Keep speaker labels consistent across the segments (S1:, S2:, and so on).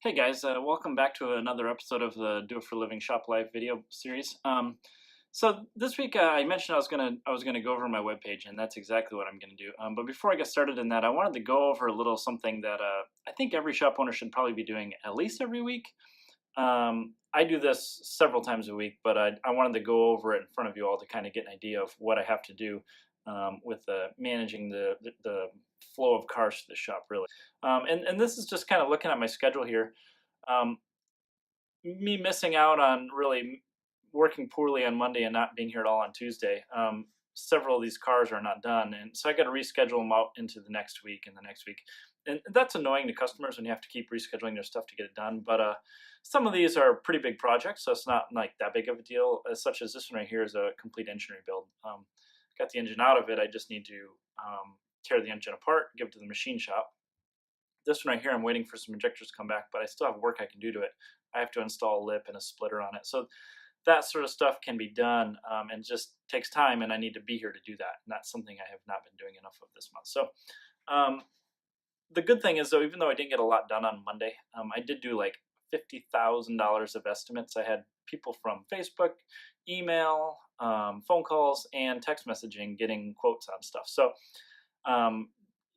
S1: Hey guys, welcome back to another episode of the Do It for Living Shop Life video series. So this week I mentioned I was gonna go over my webpage, and that's exactly what I'm gonna do. But before I get started in that, I wanted to go over a little something that I think every shop owner should probably be doing at least every week. I do this several times a week, but I wanted to go over it in front of you all to kind of get an idea of what I have to do with managing the flow of cars to the shop, really. And this is just kind of looking at my schedule here. Um, Me missing out on really working poorly on Monday and not being here at all on Tuesday. Several of these cars are not done, and so I got to reschedule them out into the next week and the next week. And that's annoying to customers when you have to keep rescheduling their stuff to get it done. But some of these are pretty big projects, so it's not like that big of a deal. Such as this one right here is a complete engine rebuild. Got the engine out of it. I just need to tear the engine apart, give it to the machine shop. This one right here, I'm waiting for some injectors to come back, but I still have work I can do to it. I have to install a lip and a splitter on it. So that sort of stuff can be done, and just takes time, and I need to be here to do that. And that's something I have not been doing enough of this month. So um, the good thing is, though, even though I didn't get a lot done on Monday, I did do like $50,000 of estimates. I had people from Facebook, email, phone calls, and text messaging getting quotes on stuff. So um,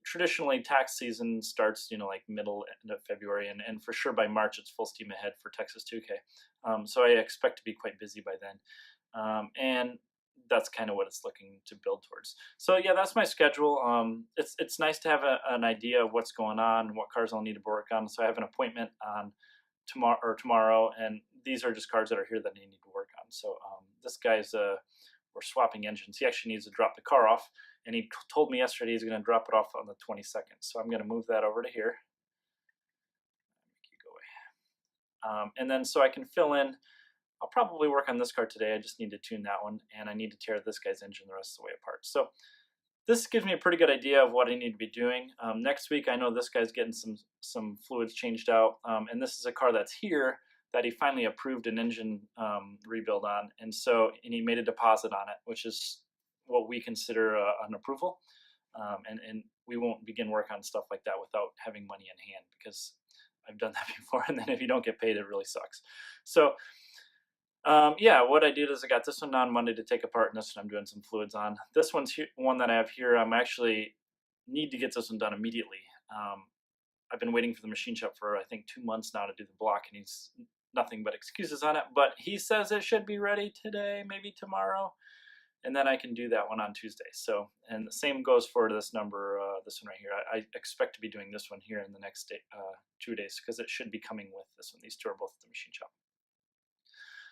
S1: traditionally tax season starts like middle end of February, and for sure by March it's full steam ahead for Texas 2K. So I expect to be quite busy by then, and that's kind of what it's looking to build towards. So yeah, that's my schedule. It's nice to have an idea of what's going on, what cars I'll need to work on. So I have an appointment on tomorrow, and these are just cars that are here that I need to work on. So this guy's we're swapping engines. He actually needs to drop the car off, and he told me yesterday he's going to drop it off on the 22nd. So I'm going to move that over to here. And then so I can fill in. I'll probably work on this car today. I just need to tune that one, and I need to tear this guy's engine the rest of the way apart. So this gives me a pretty good idea of what I need to be doing. Next week, I know this guy's getting some fluids changed out, and this is a car that's here that he finally approved an engine rebuild on, and he made a deposit on it, which is what we consider an approval. And we won't begin work on stuff like that without having money in hand, because I've done that before, and then if you don't get paid, it really sucks. So yeah, what I did is I got this one on Monday to take apart, and this one I'm doing some fluids on. This one's one that I have here. I'm actually need to get this one done immediately. I've been waiting for the machine shop for I think 2 months now to do the block, and he's nothing but excuses on it. But he says it should be ready today, maybe tomorrow, and then I can do that one on Tuesday. So, and the same goes for this number, this one right here. I expect to be doing this one here in the next 2 days, because it should be coming with this one. These two are both at the machine shop.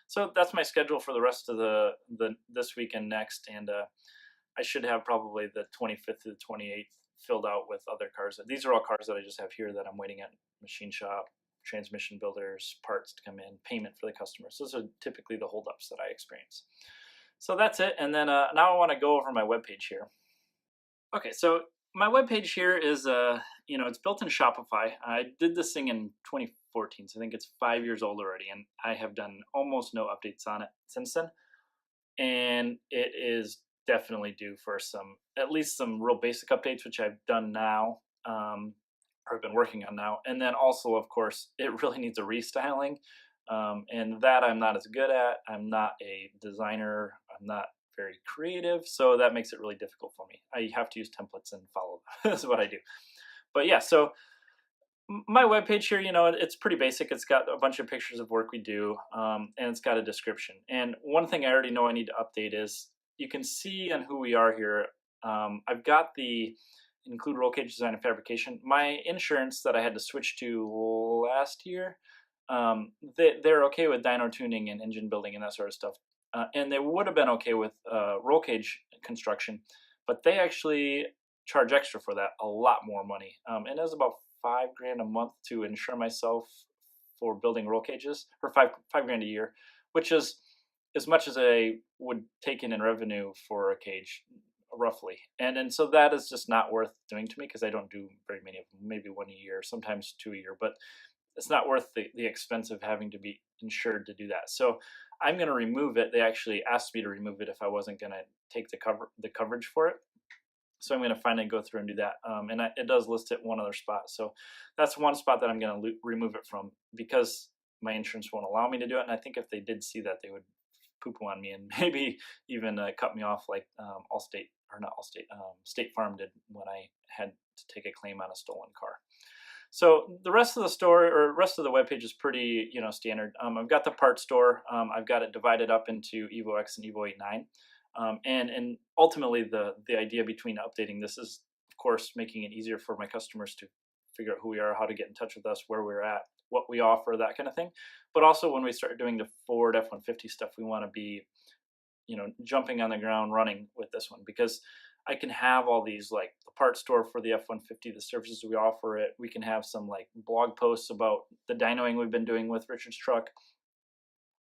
S1: So that's my schedule for the rest of the this week and next, and I should have probably the 25th to the 28th filled out with other cars. These are all cars that I just have here that I'm waiting at machine shop, transmission builders, parts to come in, payment for the customers. Those are typically the holdups that I experience. So that's it, and then now I want to go over my webpage here. Okay, so my webpage here is it's built in Shopify. I did this thing in 2014, so I think it's 5 years old already, and I have done almost no updates on it since then. And it is definitely due for at least some real basic updates, which I've done now, or been working on now. And then also, of course, it really needs a restyling, and that I'm not as good at. I'm not a designer. I'm not very creative, so that makes it really difficult for me. I have to use templates and follow. That's what I do. But yeah, so my webpage here, it's pretty basic. It's got a bunch of pictures of work we do, and it's got a description. And one thing I already know I need to update is you can see on who we are here. I've got the include roll cage design and fabrication. My insurance that I had to switch to last year, they're okay with dyno tuning and engine building and that sort of stuff. And they would have been okay with roll cage construction, but they actually charge extra for that, a lot more money. And it was about $5,000 a month to insure myself for building roll cages, or $5,000 a year, which is as much as I would take in revenue for a cage, roughly. And so that is just not worth doing to me, because I don't do very many of them, maybe one a year, sometimes two a year, but it's not worth the expense of having to be insured to do that. So I'm going to remove it. They actually asked me to remove it if I wasn't going to take the coverage for it. So I'm going to finally go through and do that. It does list it one other spot. So that's one spot that I'm going to remove it from because my insurance won't allow me to do it. And I think if they did see that, they would poo-poo on me and maybe even cut me off like Allstate, or not Allstate, State Farm did when I had to take a claim on a stolen car. So the rest of the store or rest of the webpage is pretty, standard. I've got the part store. I've got it divided up into Evo X and Evo 8.9. And ultimately the idea between updating this is, of course, making it easier for my customers to figure out who we are, how to get in touch with us, where we're at, what we offer, that kind of thing. But also when we start doing the Ford F-150 stuff, we want to be, jumping on the ground running with this one, because I can have all these, like the part store for the F-150, the services we offer it. We can have some like blog posts about the dynoing we've been doing with Richard's truck.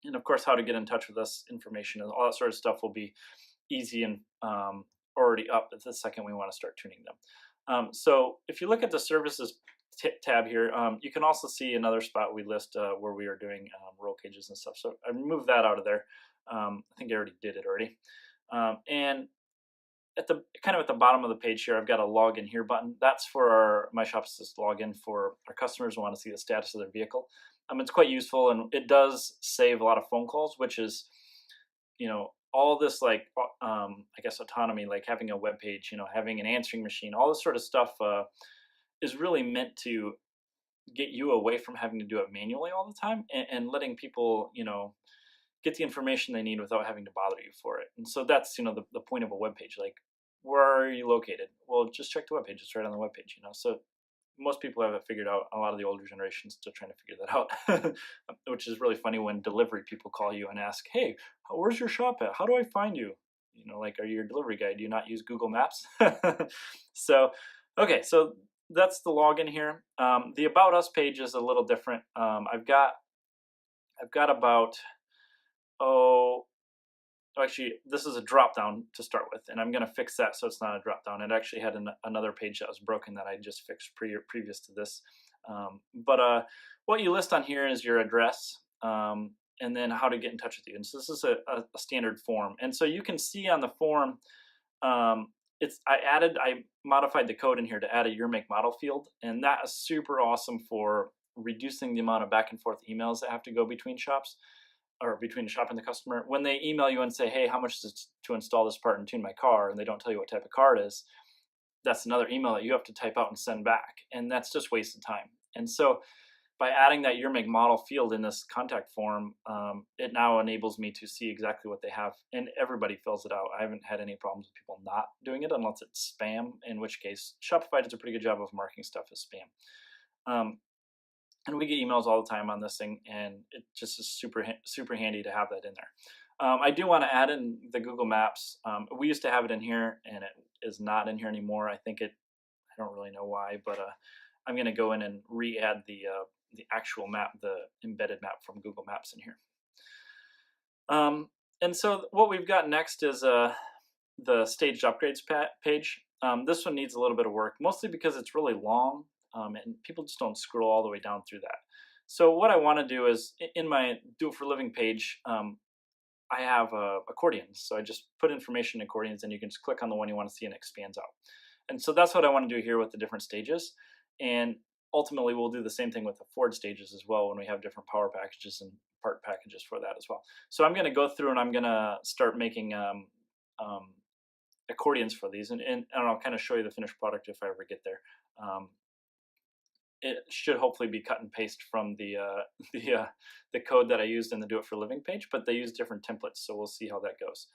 S1: And of course, how to get in touch with us, information, and all that sort of stuff will be easy and already up the second we want to start tuning them. So if you look at the services tab here, you can also see another spot we list where we are doing roll cages and stuff. So I removed that out of there. I think I already did it already. And at the bottom of the page here, I've got a login here button. That's for our My Shop Assist login for our customers who want to see the status of their vehicle. It's quite useful, and it does save a lot of phone calls, which is, all this like, I guess autonomy, like having a web page, having an answering machine, all this sort of stuff is really meant to get you away from having to do it manually all the time and letting people, get the information they need without having to bother you for it. And so that's, the point of a web page. Like, where are you located? Well, just check the web page. It's right on the web page, So most people have it figured out. A lot of the older generation still trying to figure that out, which is really funny when delivery people call you and ask, "Hey, where's your shop at? How do I find you?" Like, are you your delivery guy? Do you not use Google Maps? So, okay, so that's the login here. The About Us page is a little different. I've got about actually, this is a drop down to start with, and I'm going to fix that so it's not a drop down. It actually had another page that was broken that I just fixed previous to this. But what you list on here is your address, and then how to get in touch with you. And so this is a standard form. And so you can see on the form, I modified the code in here to add a year, make, model field, and that is super awesome for reducing the amount of back and forth emails that have to go between shops, or between the shop and the customer. When they email you and say, "Hey, how much is it to install this part and tune my car?" and they don't tell you what type of car it is, that's another email that you have to type out and send back, and that's just wasted time. And so by adding that year, make, model field in this contact form, it now enables me to see exactly what they have, and everybody fills it out. I haven't had any problems with people not doing it unless it's spam, in which case Shopify does a pretty good job of marking stuff as spam. And we get emails all the time on this thing, and it just is super handy to have that in there. I do want to add in the Google Maps. We used to have it in here, and it is not in here anymore. I don't really know why, but I'm going to go in and re-add the actual map, the embedded map from Google Maps in here. And so what we've got next is the staged upgrades page. This one needs a little bit of work, mostly because it's really long. And people just don't scroll all the way down through that. So what I want to do is, in my Do It For Living page, I have accordions. So I just put information in accordions, and you can just click on the one you want to see, and it expands out. And so that's what I want to do here with the different stages. And ultimately, we'll do the same thing with the Ford stages as well when we have different power packages and part packages for that as well. So I'm going to go through and I'm going to start making accordions for these, and I'll kind of show you the finished product if I ever get there. It should hopefully be cut and paste from the code that I used in the Do It For Living page, but they use different templates, so we'll see how that goes.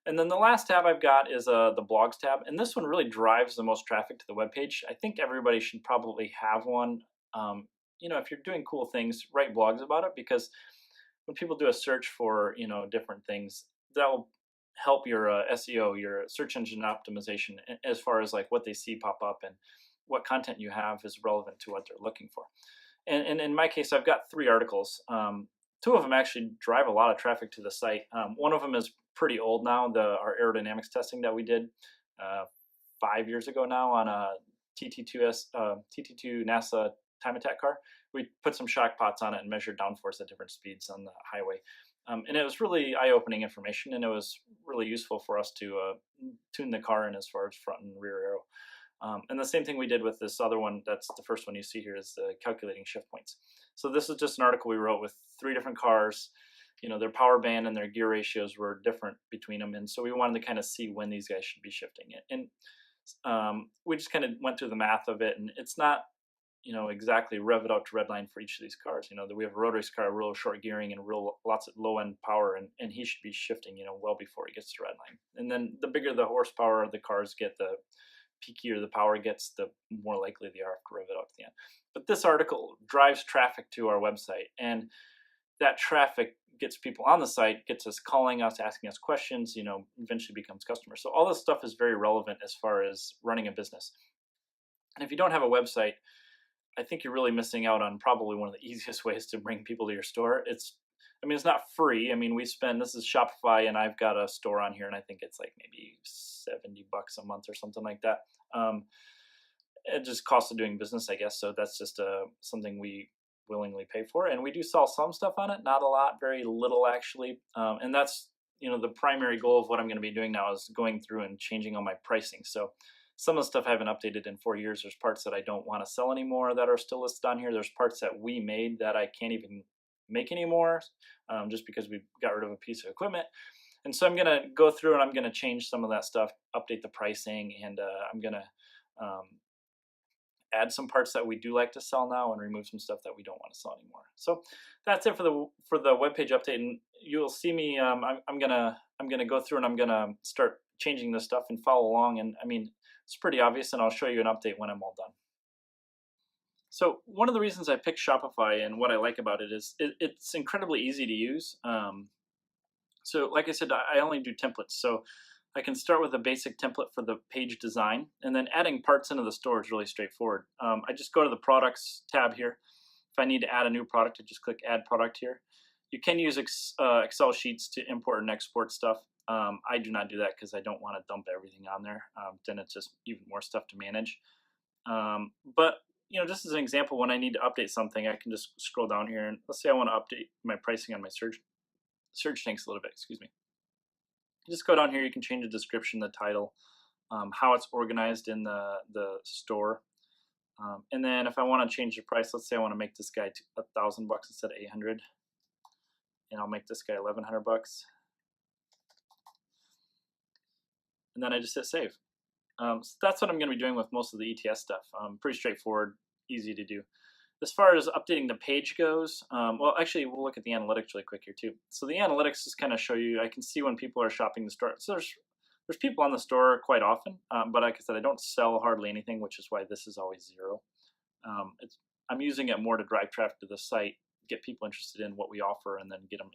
S1: And then the last tab I've got is the blogs tab, and this one really drives the most traffic to the web page. I think everybody should probably have one. If you're doing cool things, write blogs about it, because when people do a search for different things, that will help your SEO, your search engine optimization, as far as like what they see pop up and what content you have is relevant to what they're looking for. And in my case, I've got 3 articles. 2 of them actually drive a lot of traffic to the site. One of them is pretty old now, our aerodynamics testing that we did 5 years ago now on a TT2 NASA time attack car. We put some shock pots on it and measured downforce at different speeds on the highway. And it was really eye-opening information, and it was really useful for us to tune the car in as far as front and rear arrow. And the same thing we did with this other one, that's the first one you see here, is calculating shift points. So this is just an article we wrote with 3 different cars. Their power band and their gear ratios were different between them. And so we wanted to kind of see when these guys should be shifting it. And we just kind of went through the math of it. And it's not, exactly rev it out to redline for each of these cars. We have a road race car, real short gearing and lots of low end power. And he should be shifting, well before he gets to redline. And then the bigger the horsepower the cars get, the peakier the power gets, the more likely they are to rev it out at the end. But this article drives traffic to our website, and that traffic gets people on the site, gets us calling us, asking us questions, eventually becomes customers. So all this stuff is very relevant as far as running a business. And if you don't have a website, I think you're really missing out on probably one of the easiest ways to bring people to your store. It's not free. this is Shopify, and I've got a store on here, and I think it's like maybe $70 a month or something like that. It just costs of doing business, I guess. So that's just something we willingly pay for. And we do sell some stuff on it, not a lot, very little actually. And that's, the primary goal of what I'm going to be doing now is going through and changing all my pricing. So some of the stuff I haven't updated in 4 years. There's parts that I don't want to sell anymore that are still listed on here. There's parts that we made that I can't even make anymore, just because we got rid of a piece of equipment. And so I'm going to go through and I'm going to change some of that stuff, update the pricing, and I'm going to add some parts that we do like to sell now and remove some stuff that we don't want to sell anymore. So that's it for the webpage update. And you'll see me. I'm gonna go through and I'm gonna start changing this stuff and follow along. And it's pretty obvious, and I'll show you an update when I'm all done. So one of the reasons I picked Shopify and what I like about it is it's incredibly easy to use. So like I said, I only do templates. So I can start with a basic template for the page design, and then adding parts into the store is really straightforward. I just go to the products tab here. If I need to add a new product, I just click add product here. You can use Excel sheets to import and export stuff. I do not do that because I don't want to dump everything on there. Then it's just even more stuff to manage. But just as an example, when I need to update something, I can just scroll down here, and let's say I want to update my pricing on my search tanks a little bit. Excuse me. Just go down here. You can change the description, the title, how it's organized in the store, and then if I want to change the price, let's say I want to make this guy $1,000 instead of $800, and I'll make this guy $1,100, and then I just hit save. So that's what I'm going to be doing with most of the ETS stuff. Pretty straightforward, easy to do. As far as updating the page goes, well, actually, we'll look at the analytics really quick here too. So the analytics just kind of show you, I can see when people are shopping the store. So there's people on the store quite often, but like I said, I don't sell hardly anything, which is why this is always 0. I'm using it more to drive traffic to the site, get people interested in what we offer, and then get them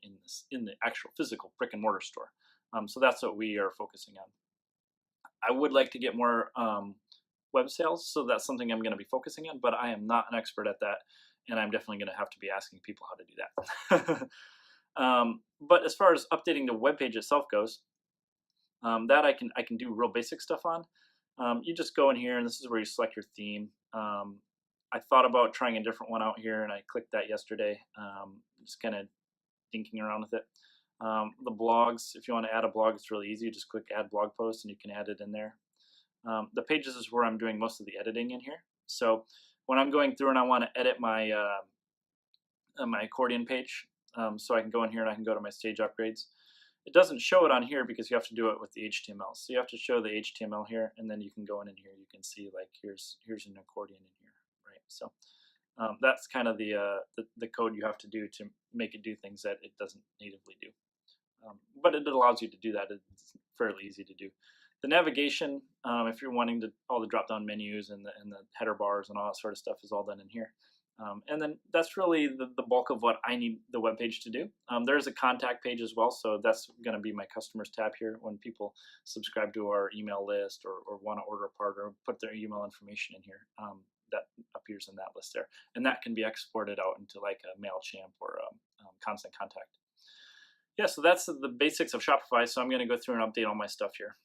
S1: in the actual physical brick and mortar store. So that's what we are focusing on. I would like to get more web sales, so that's something I'm going to be focusing on, but I am not an expert at that, and I'm definitely going to have to be asking people how to do that. But as far as updating the web page itself goes, that I can do real basic stuff on. You just go in here, and this is where you select your theme. I thought about trying a different one out here, and I clicked that yesterday, just kind of dinking around with it. The blogs, if you want to add a blog, it's really easy. You just click add blog post, and you can add it in there. The pages is where I'm doing most of the editing in here. So when I'm going through and I want to edit my my accordion page, so I can go in here and I can go to my stage upgrades. It doesn't show it on here because you have to do it with the HTML. So you have to show the HTML here, and then you can go in here. You can see like here's an accordion in here, right? So that's kind of the code you have to do to make it do things that it doesn't natively do. But it allows you to do that. It's fairly easy to do. The navigation, if you're wanting all the drop-down menus and the header bars and all that sort of stuff, is all done in here. And then that's really the bulk of what I need the web page to do. There's a contact page as well, so that's going to be my customers tab here. When people subscribe to our email list or want to order a part or put their email information in here, that appears in that list there. And that can be exported out into like a MailChimp or a Constant Contact. Yeah, so that's the basics of Shopify. So I'm going to go through and update all my stuff here.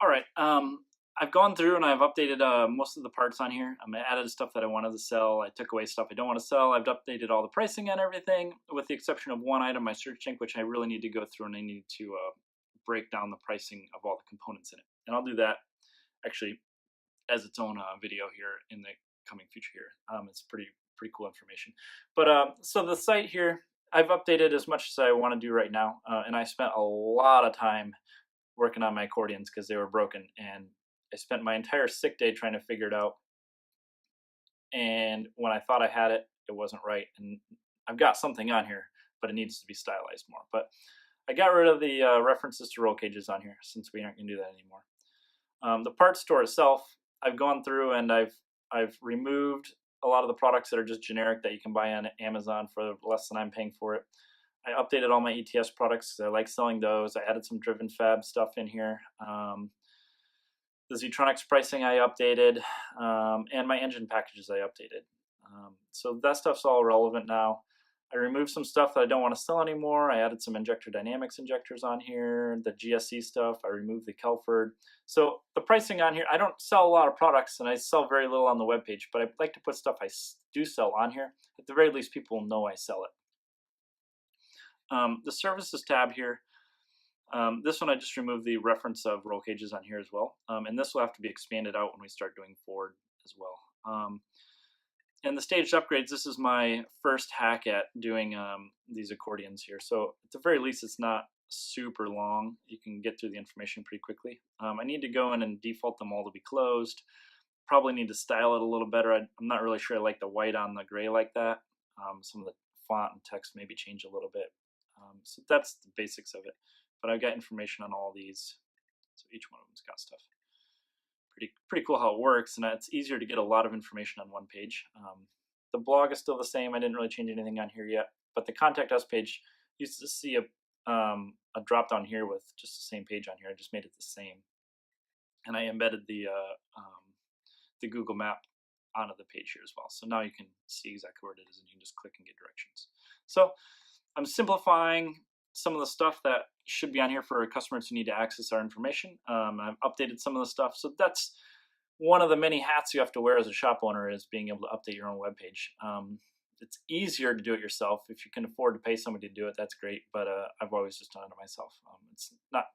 S1: All right, I've gone through and I've updated most of the parts on here. I added stuff that I wanted to sell. I took away stuff I don't want to sell. I've updated all the pricing on everything, with the exception of one item, my search tank, which I really need to go through and I need to break down the pricing of all the components in it. And I'll do that actually as its own video here in the coming future here. It's pretty cool information. But so the site here, I've updated as much as I want to do right now, and I spent a lot of time working on my accordions because they were broken, and I spent my entire sick day trying to figure it out. And when I thought I had it, it wasn't right. And I've got something on here, but it needs to be stylized more. But I got rid of the references to roll cages on here since we aren't going to do that anymore. The parts store itself, I've gone through and I've removed a lot of the products that are just generic that you can buy on Amazon for less than I'm paying for it. I updated all my ETS products because I like selling those. I added some driven fab stuff in here. The Zetronics pricing I updated, and my engine packages I updated. So that stuff's all relevant now. I removed some stuff that I don't want to sell anymore. I added some injector dynamics injectors on here, the GSC stuff. I removed the Kelford. So the pricing on here, I don't sell a lot of products and I sell very little on the webpage, but I like to put stuff I do sell on here. At the very least, people will know I sell it. The services tab here, this one I just removed the reference of roll cages on here as well. And this will have to be expanded out when we start doing Ford as well. And the staged upgrades, this is my first hack at doing these accordions here. So at the very least, it's not super long. You can get through the information pretty quickly. I need to go in and default them all to be closed. Probably need to style it a little better. I'm not really sure I like the white on the gray like that. Some of the font and text maybe change a little bit. So that's the basics of it. But I've got information on all these. So each one of them's got stuff. Pretty cool how it works, and it's easier to get a lot of information on one page. The blog is still the same. I didn't really change anything on here yet, but the contact us page, you used to see a drop down here with just the same page on here. I just made it the same, and I embedded the Google map onto the page here as well. So now you can see exactly where it is, and you can just click and get directions. So I'm simplifying some of the stuff that should be on here for customers who need to access our information. I've updated some of the stuff. So that's one of the many hats you have to wear as a shop owner, is being able to update your own webpage. It's easier to do it yourself. If you can afford to pay somebody to do it, that's great. But I've always just done it myself. It's not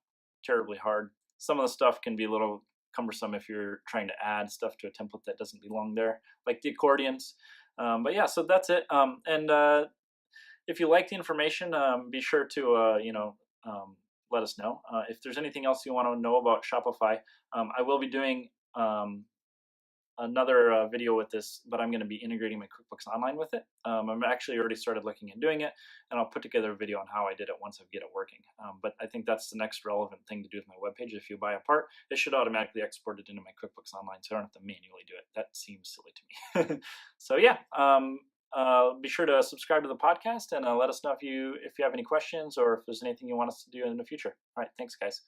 S1: terribly hard. Some of the stuff can be a little cumbersome if you're trying to add stuff to a template that doesn't belong there, like the accordions. But yeah, so that's it. If you like the information, be sure to let us know. If there's anything else you want to know about Shopify, I will be doing another video with this, but I'm going to be integrating my QuickBooks Online with it. I'm actually already started looking at doing it, and I'll put together a video on how I did it once I get it working. But I think that's the next relevant thing to do with my webpage. If you buy a part, it should automatically export it into my QuickBooks Online, so I don't have to manually do it. That seems silly to me. So yeah, be sure to subscribe to the podcast and let us know if you have any questions or if there's anything you want us to do in the future. All right, thanks guys.